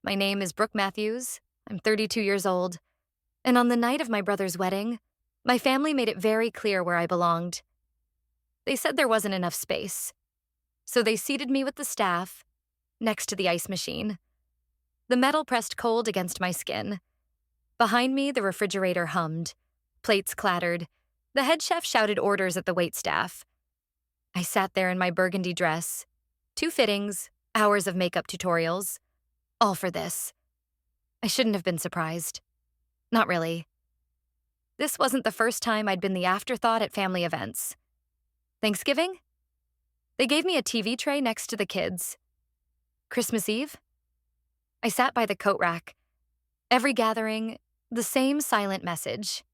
My name is Brooke Matthews. I'm 32 years old. And on the night of my brother's wedding, my family made it very clear where I belonged. They said there wasn't enough space. So they seated me with the staff, next to the ice machine. The metal pressed cold against my skin. Behind me, the refrigerator hummed. Plates clattered. The head chef shouted orders at the waitstaff. I sat there in my burgundy dress. 2 fittings, hours of makeup tutorials. All for this. I shouldn't have been surprised. Not really. This wasn't the first time I'd been the afterthought at family events. Thanksgiving? They gave me a TV tray next to the kids. Christmas Eve? I sat by the coat rack. Every gathering, the same silent message.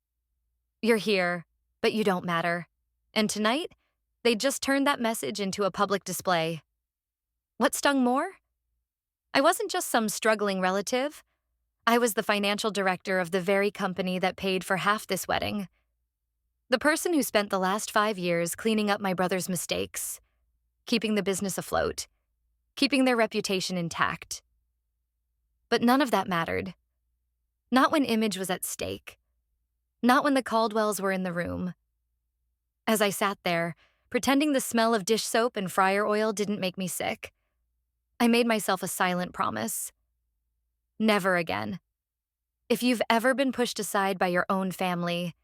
You're here, but you don't matter. And tonight, they just turned that message into a public display. What stung more? I wasn't just some struggling relative. I was the financial director of the very company that paid for half this wedding. The person who spent the last 5 years cleaning up my brother's mistakes, keeping the business afloat, keeping their reputation intact. But none of that mattered. Not when image was at stake. Not when the Caldwells were in the room. As I sat there, pretending the smell of dish soap and fryer oil didn't make me sick, I made myself a silent promise. Never again. If you've ever been pushed aside by your own family,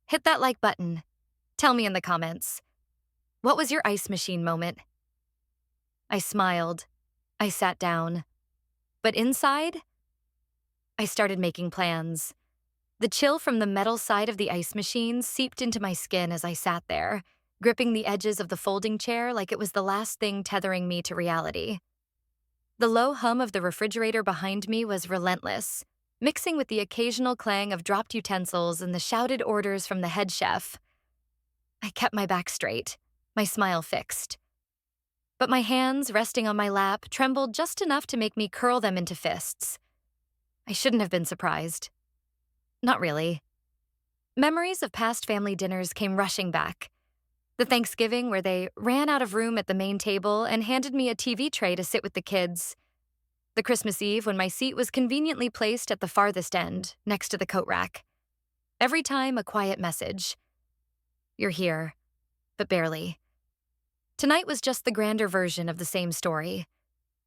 hit that like button. Tell me in the comments. What was your ice machine moment? I smiled. I sat down. But inside, I started making plans. The chill from the metal side of the ice machine seeped into my skin as I sat there, gripping the edges of the folding chair like it was the last thing tethering me to reality. The low hum of the refrigerator behind me was relentless, mixing with the occasional clang of dropped utensils and the shouted orders from the head chef. I kept my back straight, my smile fixed. But my hands, resting on my lap, trembled just enough to make me curl them into fists. I shouldn't have been surprised. Not really. Memories of past family dinners came rushing back. The Thanksgiving where they ran out of room at the main table and handed me a TV tray to sit with the kids. The Christmas Eve when my seat was conveniently placed at the farthest end, next to the coat rack. Every time, a quiet message. You're here, but barely. Tonight was just the grander version of the same story.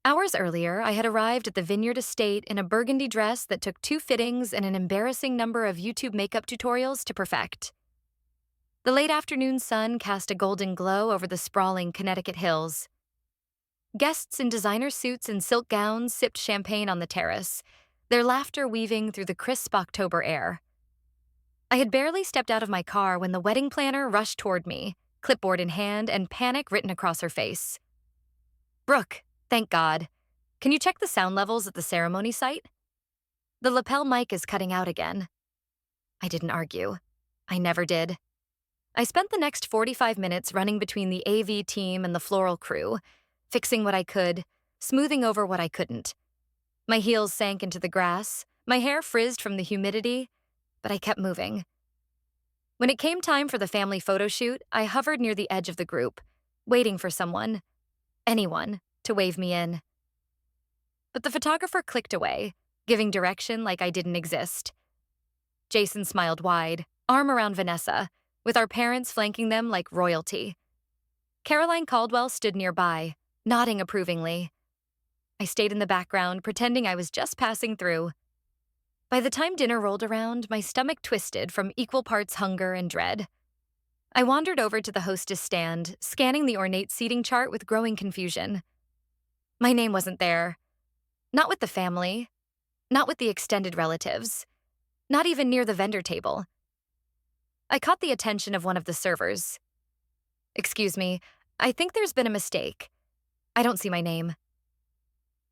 Hours earlier, I had arrived at the Vineyard Estate in a burgundy dress that took 2 fittings and an embarrassing number of YouTube makeup tutorials to perfect. The late afternoon sun cast a golden glow over the sprawling Connecticut hills. Guests in designer suits and silk gowns sipped champagne on the terrace, their laughter weaving through the crisp October air. I had barely stepped out of my car when the wedding planner rushed toward me, clipboard in hand and panic written across her face. Brooke, thank God. Can you check the sound levels at the ceremony site? The lapel mic is cutting out again. I didn't argue. I never did. I spent the next 45 minutes running between the AV team and the floral crew, fixing what I could, smoothing over what I couldn't. My heels sank into the grass, my hair frizzed from the humidity, but I kept moving. When it came time for the family photo shoot, I hovered near the edge of the group, waiting for someone, anyone, to wave me in. But the photographer clicked away, giving direction like I didn't exist. Jason smiled wide, arm around Vanessa, with our parents flanking them like royalty. Caroline Caldwell stood nearby, nodding approvingly. I stayed in the background, pretending I was just passing through. By the time dinner rolled around, my stomach twisted from equal parts hunger and dread. I wandered over to the hostess stand, scanning the ornate seating chart with growing confusion. My name wasn't there. Not with the family. Not with the extended relatives. Not even near the vendor table. I caught the attention of one of the servers. Excuse me, I think there's been a mistake. I don't see my name.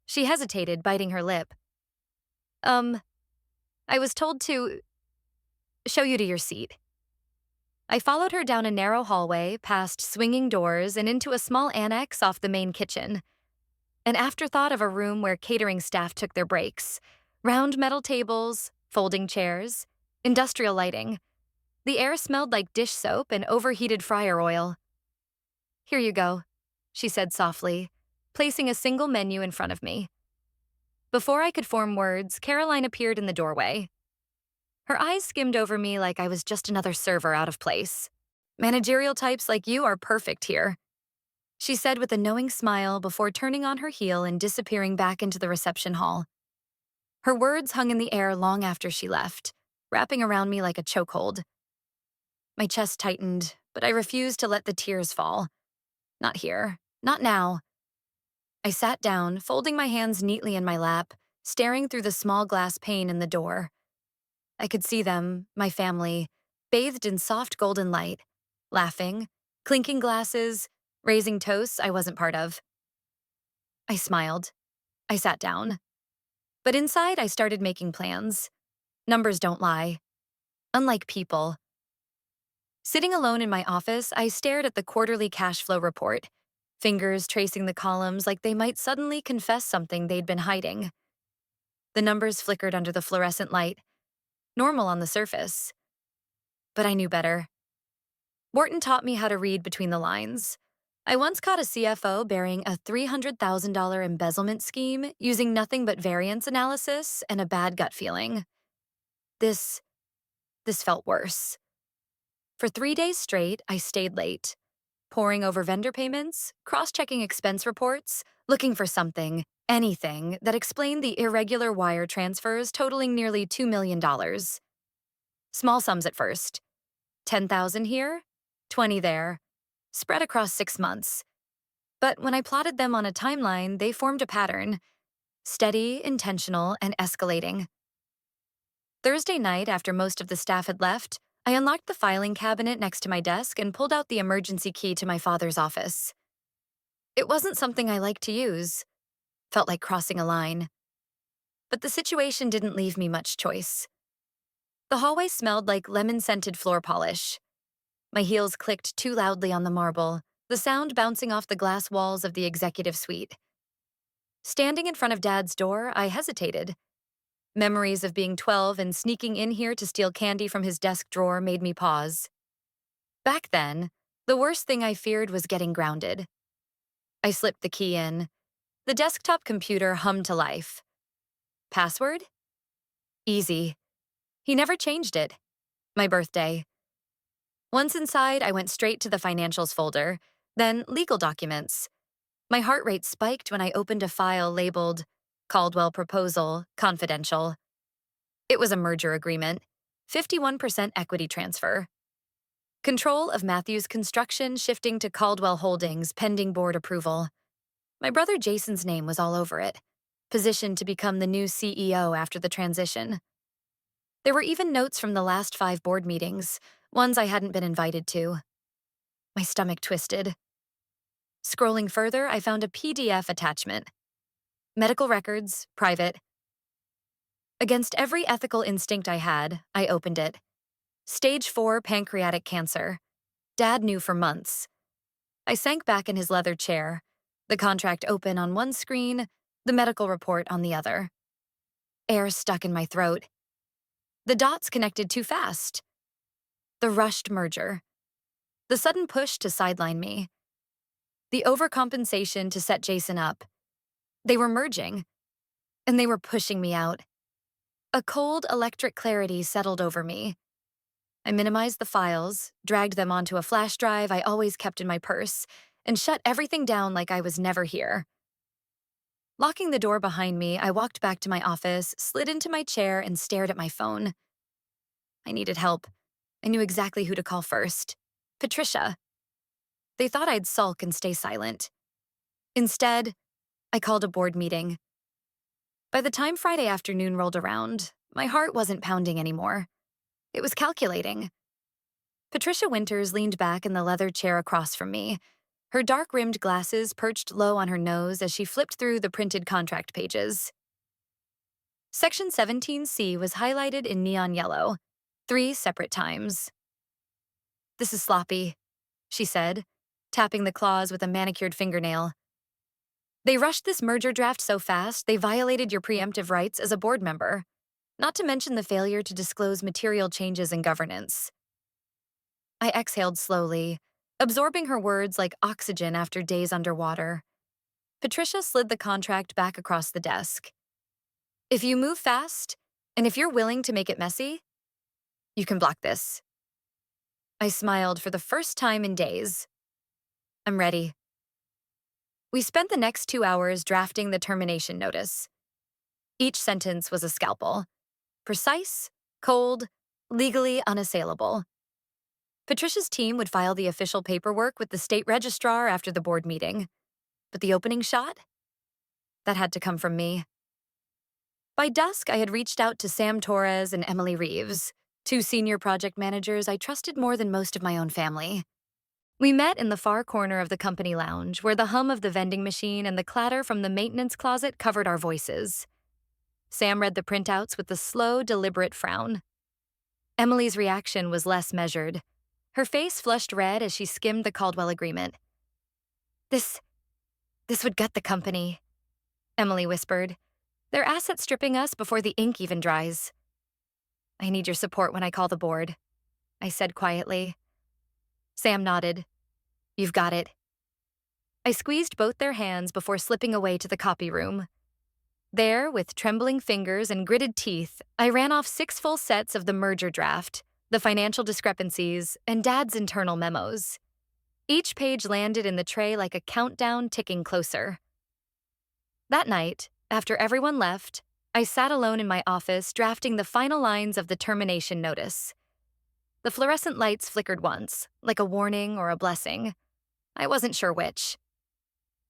She hesitated, biting her lip. I was told to show you to your seat. I followed her down a narrow hallway, past swinging doors, and into a small annex off the main kitchen. An afterthought of a room where catering staff took their breaks. Round metal tables, folding chairs, industrial lighting. The air smelled like dish soap and overheated fryer oil. Here you go, she said softly, placing a single menu in front of me. Before I could form words, Caroline appeared in the doorway. Her eyes skimmed over me like I was just another server out of place. Managerial types like you are perfect here, she said with a knowing smile before turning on her heel and disappearing back into the reception hall. Her words hung in the air long after she left, wrapping around me like a chokehold. My chest tightened, but I refused to let the tears fall. Not here. Not now. I sat down, folding my hands neatly in my lap, staring through the small glass pane in the door. I could see them, my family, bathed in soft golden light, laughing, clinking glasses, raising toasts I wasn't part of. I smiled. I sat down. But inside, I started making plans. Numbers don't lie. Unlike people. Sitting alone in my office, I stared at the quarterly cash flow report, fingers tracing the columns like they might suddenly confess something they'd been hiding. The numbers flickered under the fluorescent light, normal on the surface. But I knew better. Wharton taught me how to read between the lines. I once caught a CFO burying a $300,000 embezzlement scheme using nothing but variance analysis and a bad gut feeling. This felt worse. For 3 days straight, I stayed late, poring over vendor payments, cross-checking expense reports, looking for something, anything, that explained the irregular wire transfers totaling nearly $2 million. Small sums at first. 10,000 here, 20 there, spread across 6 months. But when I plotted them on a timeline, they formed a pattern. Steady, intentional, and escalating. Thursday night, after most of the staff had left, I unlocked the filing cabinet next to my desk and pulled out the emergency key to my father's office. It wasn't something I liked to use. Felt like crossing a line. But the situation didn't leave me much choice. The hallway smelled like lemon-scented floor polish. My heels clicked too loudly on the marble, the sound bouncing off the glass walls of the executive suite. Standing in front of Dad's door, I hesitated. Memories of being 12 and sneaking in here to steal candy from his desk drawer made me pause. Back then, the worst thing I feared was getting grounded. I slipped the key in. The desktop computer hummed to life. Password? Easy. He never changed it. My birthday. Once inside, I went straight to the financials folder, then legal documents. My heart rate spiked when I opened a file labeled Caldwell Proposal, Confidential. It was a merger agreement, 51% equity transfer. Control of Matthews Construction shifting to Caldwell Holdings pending board approval. My brother Jason's name was all over it, positioned to become the new CEO after the transition. There were even notes from the last 5 board meetings, ones I hadn't been invited to. My stomach twisted. Scrolling further, I found a PDF attachment. Medical records, private. Against every ethical instinct I had, I opened it. Stage 4 pancreatic cancer. Dad knew for months. I sank back in his leather chair, the contract open on one screen, the medical report on the other. Air stuck in my throat. The dots connected too fast. The rushed merger. The sudden push to sideline me. The overcompensation to set Jason up. They were merging, and they were pushing me out. A cold, electric clarity settled over me. I minimized the files, dragged them onto a flash drive I always kept in my purse, and shut everything down like I was never here. Locking the door behind me, I walked back to my office, slid into my chair, and stared at my phone. I needed help. I knew exactly who to call first. Patricia. They thought I'd sulk and stay silent. Instead, I called a board meeting. By the time Friday afternoon rolled around, my heart wasn't pounding anymore. It was calculating. Patricia Winters leaned back in the leather chair across from me, her dark-rimmed glasses perched low on her nose as she flipped through the printed contract pages. Section 17C was highlighted in neon yellow, 3 separate times. "This is sloppy," she said, tapping the clause with a manicured fingernail. "They rushed this merger draft so fast, they violated your preemptive rights as a board member, not to mention the failure to disclose material changes in governance." I exhaled slowly, absorbing her words like oxygen after days underwater. Patricia slid the contract back across the desk. If you move fast, and if you're willing to make it messy, you can block this. I smiled for the first time in days. I'm ready. We spent the next 2 hours drafting the termination notice. Each sentence was a scalpel. Precise, cold, legally unassailable. Patricia's team would file the official paperwork with the state registrar after the board meeting. But the opening shot? That had to come from me. By dusk, I had reached out to Sam Torres and Emily Reeves, two senior project managers I trusted more than most of my own family. We met in the far corner of the company lounge, where the hum of the vending machine and the clatter from the maintenance closet covered our voices. Sam read the printouts with a slow, deliberate frown. Emily's reaction was less measured. Her face flushed red as she skimmed the Caldwell agreement. This would gut the company," Emily whispered. "They're asset stripping us before the ink even dries." "I need your support when I call the board," I said quietly. Sam nodded. "You've got it." I squeezed both their hands before slipping away to the copy room. There, with trembling fingers and gritted teeth, I ran off 6 full sets of the merger draft, the financial discrepancies, and Dad's internal memos. Each page landed in the tray like a countdown ticking closer. That night, after everyone left, I sat alone in my office drafting the final lines of the termination notice. The fluorescent lights flickered once, like a warning or a blessing. I wasn't sure which.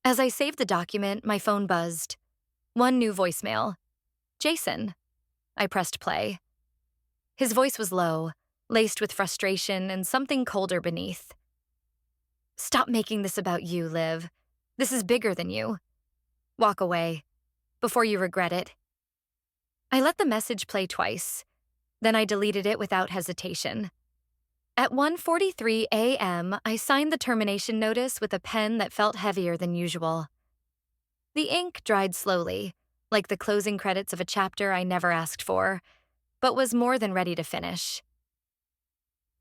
As I saved the document, my phone buzzed. One new voicemail. "Jason." I pressed play. His voice was low, laced with frustration and something colder beneath. "Stop making this about you, Liv. This is bigger than you. Walk away, before you regret it." I let the message play twice. Then I deleted it without hesitation. At 1:43 a.m., I signed the termination notice with a pen that felt heavier than usual. The ink dried slowly, like the closing credits of a chapter I never asked for, but was more than ready to finish.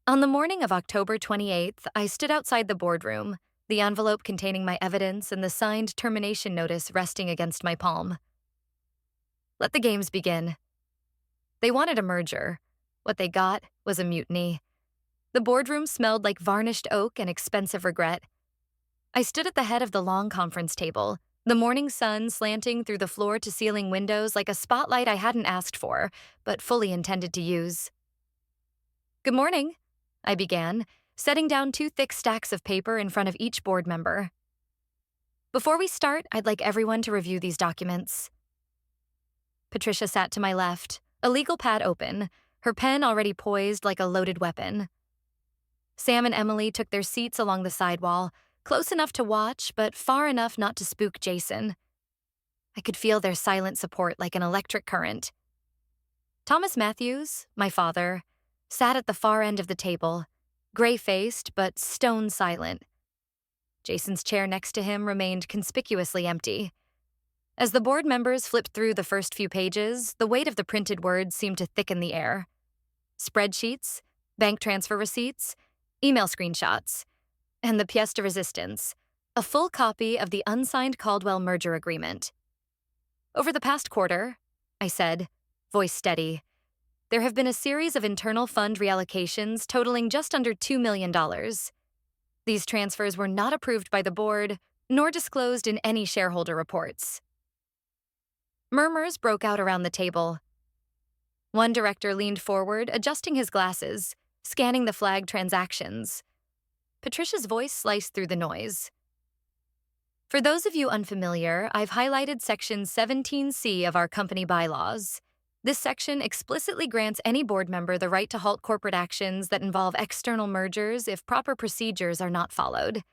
On the morning of October 28th, I stood outside the boardroom, the envelope containing my evidence and the signed termination notice resting against my palm. Let the games begin. They wanted a merger. What they got was a mutiny. The boardroom smelled like varnished oak and expensive regret. I stood at the head of the long conference table, the morning sun slanting through the floor-to-ceiling windows like a spotlight I hadn't asked for, but fully intended to use. "Good morning," I began, setting down 2 thick stacks of paper in front of each board member. "Before we start, I'd like everyone to review these documents." Patricia sat to my left, a legal pad open, her pen already poised like a loaded weapon. Sam and Emily took their seats along the sidewall, close enough to watch, but far enough not to spook Jason. I could feel their silent support like an electric current. Thomas Matthews, my father, sat at the far end of the table, gray-faced but stone-silent. Jason's chair next to him remained conspicuously empty. As the board members flipped through the first few pages, the weight of the printed words seemed to thicken the air. Spreadsheets, bank transfer receipts, email screenshots, and the pièce de résistance, a full copy of the unsigned Caldwell merger agreement. "Over the past quarter," I said, voice steady, "there have been a series of internal fund reallocations totaling just under $2 million. These transfers were not approved by the board, nor disclosed in any shareholder reports." Murmurs broke out around the table. One director leaned forward, adjusting his glasses, scanning the flagged transactions. Patricia's voice sliced through the noise. "For those of you unfamiliar, I've highlighted Section 17C of our company bylaws. This section explicitly grants any board member the right to halt corporate actions that involve external mergers if proper procedures are not followed.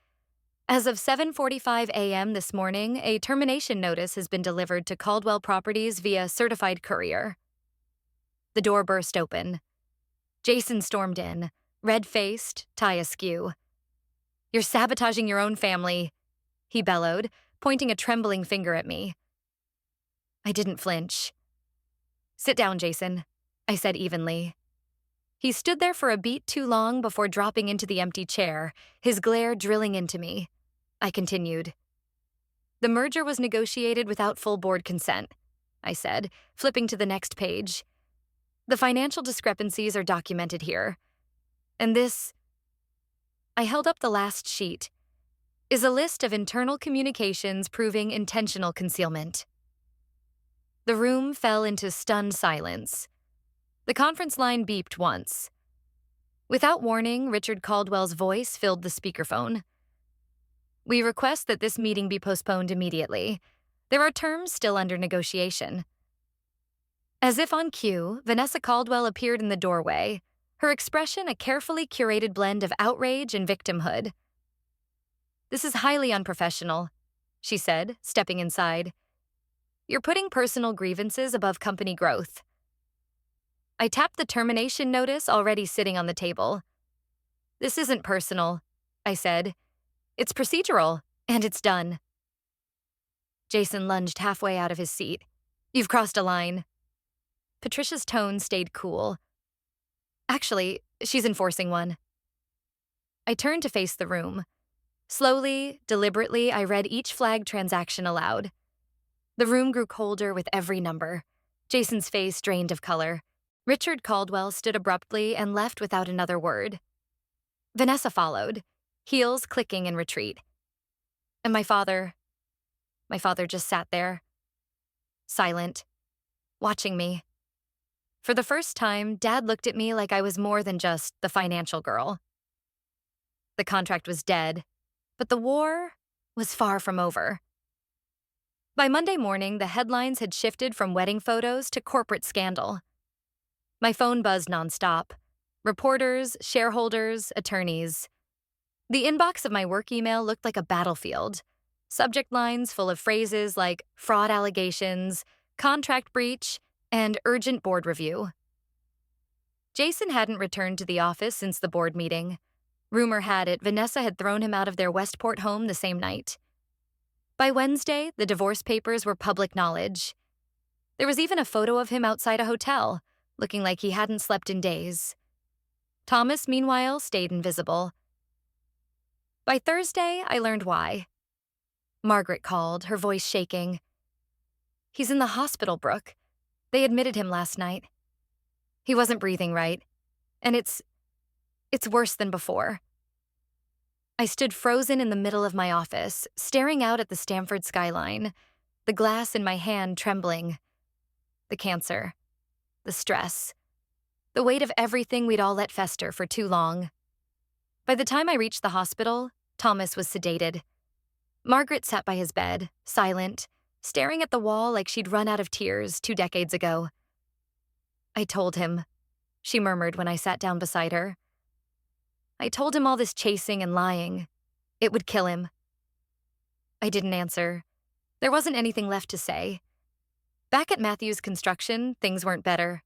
As of 7:45 a.m. this morning, a termination notice has been delivered to Caldwell Properties via certified courier." The door burst open. Jason stormed in, red-faced, tie askew. "You're sabotaging your own family," he bellowed, pointing a trembling finger at me. I didn't flinch. "Sit down, Jason," I said evenly. He stood there for a beat too long before dropping into the empty chair, his glare drilling into me. I continued. "The merger was negotiated without full board consent. I said, flipping to the next page. The financial discrepancies are documented here. And this, I held up the last sheet, is a list of internal communications proving intentional concealment. The room fell into stunned silence. The conference line beeped once. Without warning, Richard Caldwell's voice filled the speakerphone. We request that this meeting be postponed immediately. There are terms still under negotiation. As if on cue, Vanessa Caldwell appeared in the doorway, her expression a carefully curated blend of outrage and victimhood. "This is highly unprofessional," she said, stepping inside. "You're putting personal grievances above company growth." I tapped the termination notice already sitting on the table. "This isn't personal," I said. "It's procedural, and it's done." Jason lunged halfway out of his seat. "You've crossed a line." Patricia's tone stayed cool. "Actually, she's enforcing one." I turned to face the room. Slowly, deliberately, I read each flagged transaction aloud. The room grew colder with every number. Jason's face drained of color. Richard Caldwell stood abruptly and left without another word. Vanessa followed, heels clicking in retreat. And my father just sat there, silent, watching me. For the first time, Dad looked at me like I was more than just the financial girl. The contract was dead, but the war was far from over. By Monday morning, the headlines had shifted from wedding photos to corporate scandal. My phone buzzed nonstop. Reporters, shareholders, attorneys. The inbox of my work email looked like a battlefield. Subject lines full of phrases like fraud allegations, contract breach, and urgent board review. Jason hadn't returned to the office since the board meeting. Rumor had it Vanessa had thrown him out of their Westport home the same night. By Wednesday, the divorce papers were public knowledge. There was even a photo of him outside a hotel, looking like he hadn't slept in days. Thomas, meanwhile, stayed invisible. By Thursday, I learned why. Margaret called, her voice shaking. "He's in the hospital, Brooke. They admitted him last night. He wasn't breathing right. And it's worse than before." I stood frozen in the middle of my office, staring out at the Stamford skyline, the glass in my hand trembling. The cancer. The stress. The weight of everything we'd all let fester for too long. By the time I reached the hospital, Thomas was sedated. Margaret sat by his bed, silent, staring at the wall like she'd run out of tears 2 decades ago. "I told him," she murmured when I sat down beside her. "I told him all this chasing and lying. It would kill him." I didn't answer. There wasn't anything left to say. Back at Matthews Construction, things weren't better.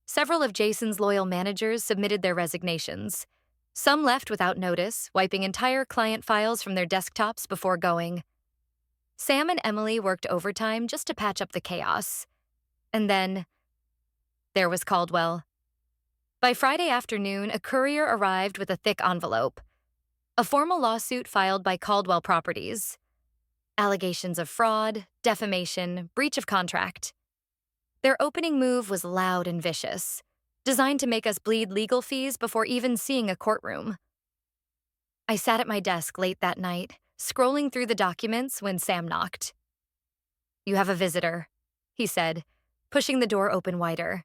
Several of Jason's loyal managers submitted their resignations. Some left without notice, wiping entire client files from their desktops before going. Sam and Emily worked overtime just to patch up the chaos. And then, there was Caldwell. By Friday afternoon, a courier arrived with a thick envelope. A formal lawsuit filed by Caldwell Properties. Allegations of fraud, defamation, breach of contract. Their opening move was loud and vicious, designed to make us bleed legal fees before even seeing a courtroom. I sat at my desk late that night, scrolling through the documents when Sam knocked. "You have a visitor," he said, pushing the door open wider.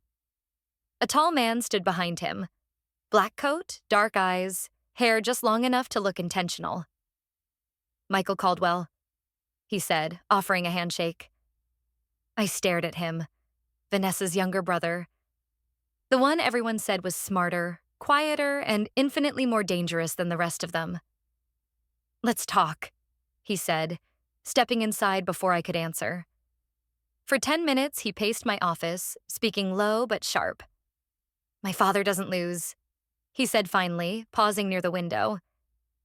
A tall man stood behind him. Black coat, dark eyes, hair just long enough to look intentional. "Michael Caldwell," he said, offering a handshake. I stared at him. Vanessa's younger brother. The one everyone said was smarter, quieter, and infinitely more dangerous than the rest of them. "Let's talk," he said, stepping inside before I could answer. For 10 minutes, he paced my office, speaking low but sharp. "My father doesn't lose," he said finally, pausing near the window.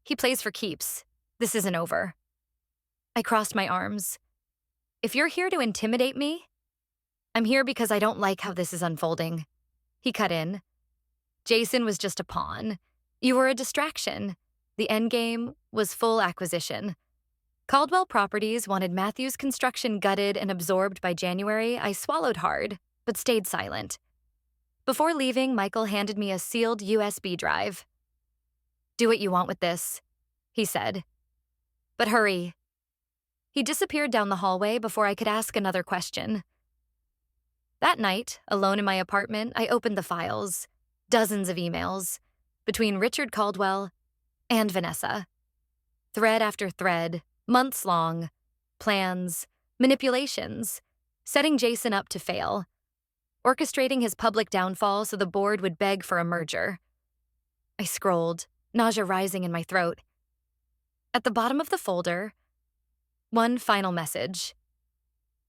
"He plays for keeps. This isn't over." I crossed my arms. "If you're here to intimidate me, I'm here because I don't like how this is unfolding." He cut in. "Jason was just a pawn. You were a distraction. The endgame was full acquisition. Caldwell Properties wanted Matthews Construction gutted and absorbed by January. I swallowed hard, but stayed silent. Before leaving, Michael handed me a sealed USB drive. "Do what you want with this," he said. "But hurry." He disappeared down the hallway before I could ask another question. That night, alone in my apartment, I opened the files. Dozens of emails. Between Richard Caldwell and Vanessa. Thread after thread, months long. Plans, manipulations. Setting Jason up to fail. Orchestrating his public downfall so the board would beg for a merger. I scrolled, nausea rising in my throat. At the bottom of the folder, one final message.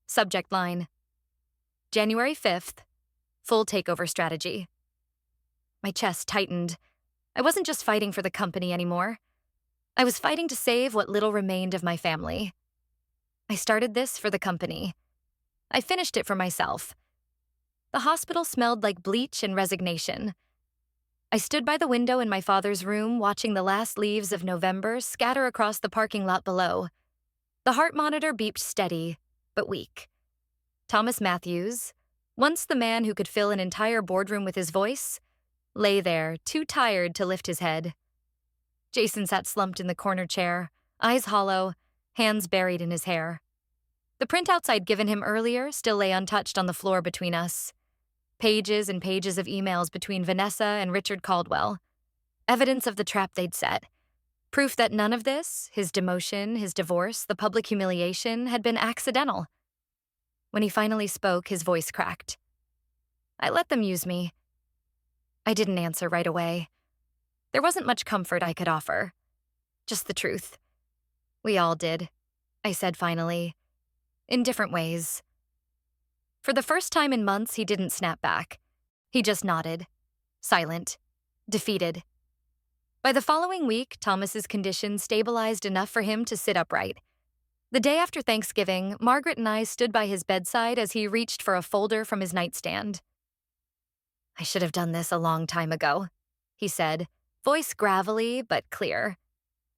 Subject line: January 5th, full takeover strategy. My chest tightened. I wasn't just fighting for the company anymore. I was fighting to save what little remained of my family. I started this for the company. I finished it for myself. The hospital smelled like bleach and resignation. I stood by the window in my father's room watching the last leaves of November scatter across the parking lot below. The heart monitor beeped steady, but weak. Thomas Matthews, once the man who could fill an entire boardroom with his voice, lay there, too tired to lift his head. Jason sat slumped in the corner chair, eyes hollow, hands buried in his hair. The printouts I'd given him earlier still lay untouched on the floor between us. Pages and pages of emails between Vanessa and Richard Caldwell. Evidence of the trap they'd set. Proof that none of this, his demotion, his divorce, the public humiliation, had been accidental. When he finally spoke, his voice cracked. "I let them use me." I didn't answer right away. There wasn't much comfort I could offer. Just the truth. "We all did," I said finally. In different ways. For the first time in months, he didn't snap back. He just nodded. Silent. Defeated. By the following week, Thomas's condition stabilized enough for him to sit upright. The day after Thanksgiving, Margaret and I stood by his bedside as he reached for a folder from his nightstand. "I should have done this a long time ago," he said, voice gravelly but clear.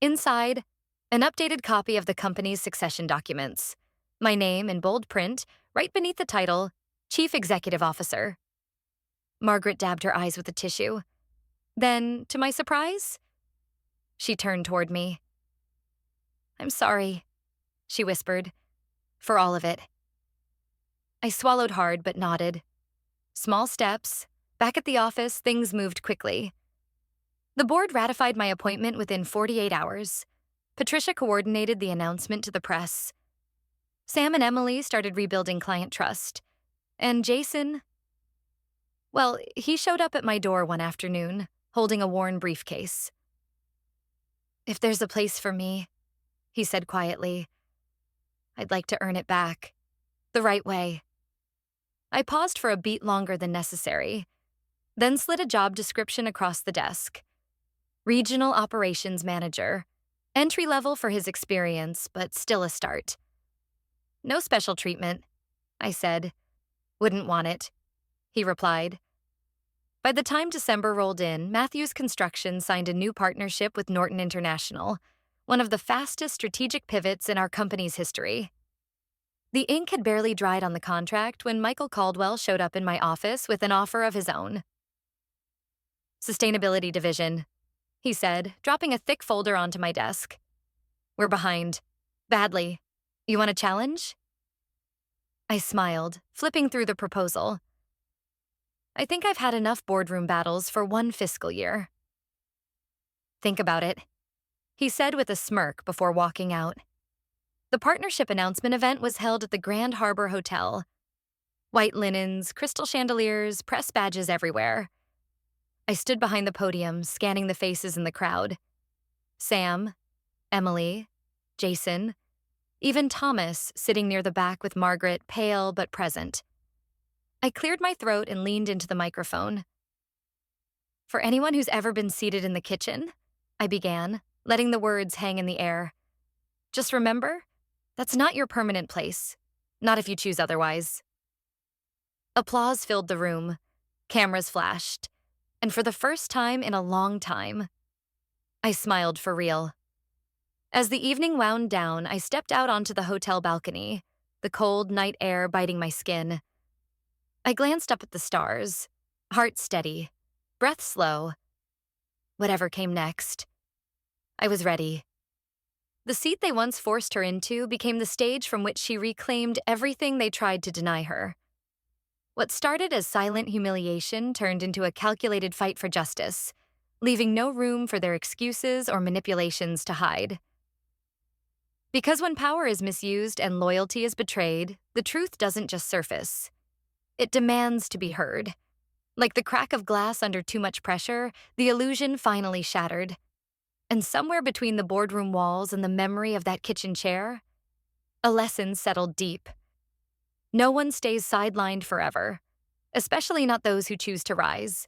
Inside, an updated copy of the company's succession documents. My name in bold print, right beneath the title, Chief Executive Officer. Margaret dabbed her eyes with a tissue. Then, to my surprise, she turned toward me. "I'm sorry," she whispered, "for all of it." I swallowed hard but nodded. Small steps. Back at the office, things moved quickly. The board ratified my appointment within 48 hours. Patricia coordinated the announcement to the press. Sam and Emily started rebuilding client trust. And Jason, well, he showed up at my door one afternoon, holding a worn briefcase. "If there's a place for me," he said quietly, "I'd like to earn it back. The right way." I paused for a beat longer than necessary, then slid a job description across the desk. Regional Operations Manager. Entry level for his experience, but still a start. "No special treatment," I said. "Wouldn't want it," he replied. By the time December rolled in, Matthews Construction signed a new partnership with Norton International, one of the fastest strategic pivots in our company's history. The ink had barely dried on the contract when Michael Caldwell showed up in my office with an offer of his own. "Sustainability Division," he said, dropping a thick folder onto my desk. "We're behind. Badly. You want a challenge?" I smiled, flipping through the proposal. "I think I've had enough boardroom battles for one fiscal year." "Think about it," he said with a smirk before walking out. The partnership announcement event was held at the Grand Harbor Hotel. White linens, crystal chandeliers, press badges everywhere. I stood behind the podium, scanning the faces in the crowd. Sam, Emily, Jason, even Thomas sitting near the back with Margaret, pale but present. I cleared my throat and leaned into the microphone. "For anyone who's ever been seated in the kitchen," I began, letting the words hang in the air. "Just remember, that's not your permanent place. Not if you choose otherwise." Applause filled the room. Cameras flashed. And for the first time in a long time, I smiled for real. As the evening wound down, I stepped out onto the hotel balcony, the cold night air biting my skin. I glanced up at the stars, heart steady, breath slow. Whatever came next, I was ready. The seat they once forced her into became the stage from which she reclaimed everything they tried to deny her. What started as silent humiliation turned into a calculated fight for justice, leaving no room for their excuses or manipulations to hide. Because when power is misused and loyalty is betrayed, the truth doesn't just surface. It demands to be heard. Like the crack of glass under too much pressure, the illusion finally shattered. And somewhere between the boardroom walls and the memory of that kitchen chair, a lesson settled deep. No one stays sidelined forever, especially not those who choose to rise.